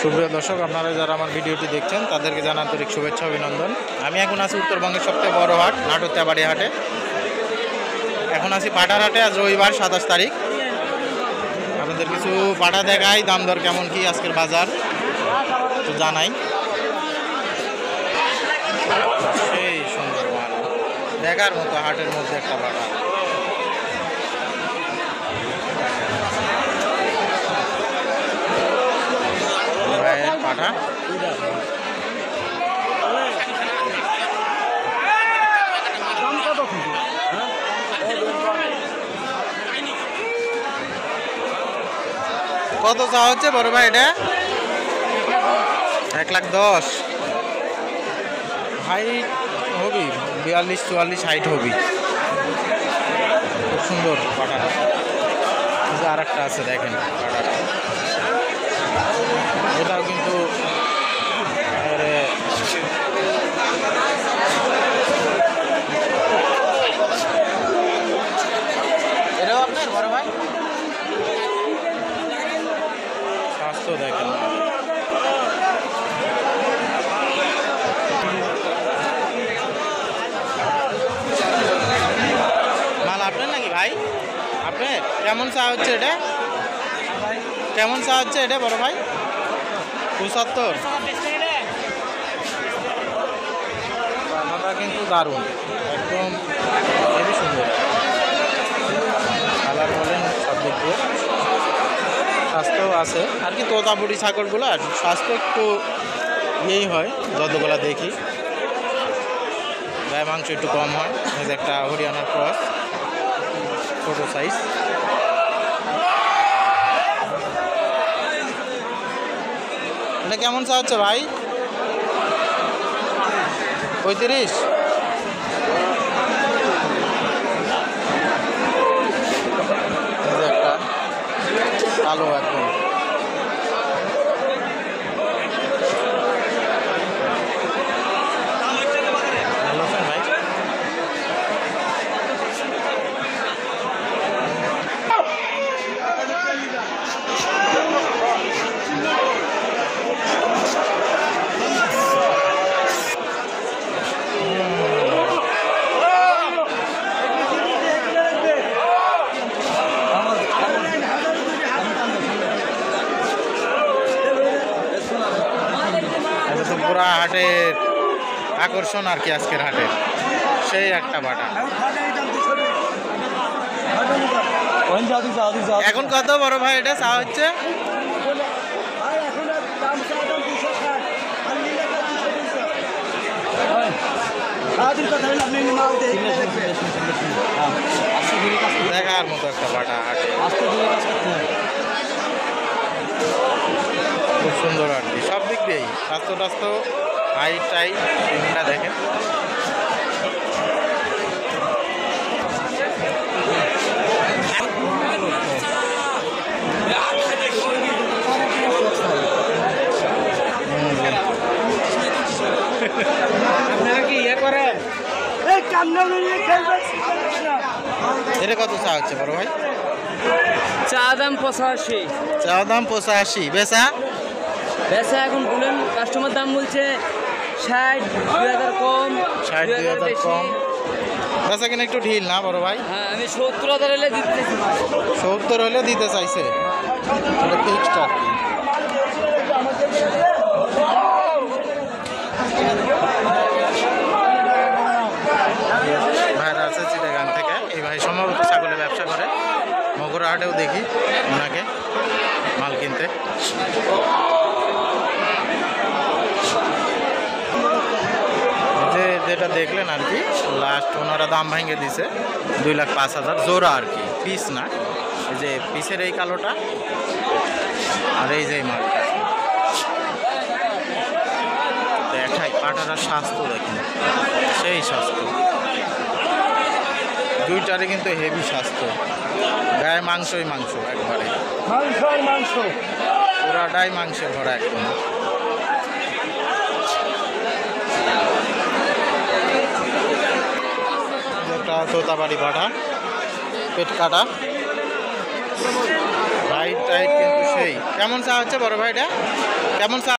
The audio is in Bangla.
সুপ্রিয় দর্শক, আপনারা যারা আমার ভিডিওটি দেখছেন তাদেরকে জানাই আন্তরিক শুভেচ্ছা অভিনন্দন। আমি এখন আছি উত্তরবঙ্গের সবচেয়ে বড় হাট নাটোরতেবাড়ি হাটে। এখন আছি পাটার হাটে। আজ রবিবার 27 তারিখ। আপনাদের কিছু পাটা দেখাই, দাম দর কেমন কি আজকের বাজার তো জানাই। সেই সুন্দর মাল, দেখার মতো হাটের মধ্যে একটা পাটা। পাঠা কত চা হচ্ছে বড় ভাই? এটা 1,10,000 হাইট হবি 42-44 হাইট হবি। খুব সুন্দর পাঠাটা। আর একটা আছে দেখেন পাঠাটা, এটাও কিন্তু এটাও আপনার বড় ভাই। স্বাস্থ্য দেখেন, মাল আপনার নাকি ভাই? আপনার কেমন চা হচ্ছে এটা? কেমন চা হচ্ছে এটা বড় ভাই? 75। পানাটা কিন্তু দারুণ, একদম খুবই সুন্দর কালার বলেন, সব দিক দিয়ে স্বাস্থ্য আছে আর কি। তোতাপুরি ছাগলগুলো স্বাস্থ্য একটু ইয়েই হয় যতগুলো দেখি, গায়ে মাংস একটু কম হয়। একটা হরিয়ানার ক্রস, ছোটো সাইজ। এটা কেমন চা হচ্ছে ভাই? 35। একটা কালো একদম। ভালো আছেন ভাই? পুরা হাটের আকর্ষণ আর কি আজকের হাটের, সেই একটা বাটা। এখন কত বড় ভাই এটা চা হচ্ছে? দেখার মতো একটা বাটা হাটে, খুব সুন্দর আর কি সব দিক দিয়েই। স্বাস্থ্য টাস্থ্য হাইট টাইট সিমটা দেখেন। আপনারা কি ইয়ে করেন? এটা কত চা হচ্ছে বড় ভাই? চা দাম 85। চা দাম 85। বেচা বেচা এখন বলেন, কাস্টমার দাম বলছে 60, 2000 কম, 60, 2000 কম। বেচা কিনা একটু ঢিল না বড় ভাই? হ্যাঁ, আমি 70,000 হলে দিতে চাইছি। 70 হলে দিতে চাইছে, এটা ফিক্সড আর কি। ভাইরা আছে চিটাগাং থেকে। এই ভাই সম্ভবত ছাগলের ব্যবসা করে। মগরা হাটেও দেখি ওনাকে মাল কিনতে। যেটা দেখলেন আর কি, লাস্ট ওনারা দাম ভেঙে দিছে 2,05,000 জোড়া আর কি, পিস না। এই যে পিসের এই কালোটা আর এই যে মালটা দেখাই। পাটার স্বাস্থ্য দেখেন, সেই স্বাস্থ্য দুইটারে কিন্তু হেভি স্বাস্থ্য, গায়ে মাংসই মাংস, একবারে মাংস, পুরাটাই মাংসের ভরা একদম। তোতাবাড়ি পাঠা, পেট কাটা, রাইট রাইট কিন্তু সেই। কেমন চা হচ্ছে বড় ভাই এটা? কেমন চা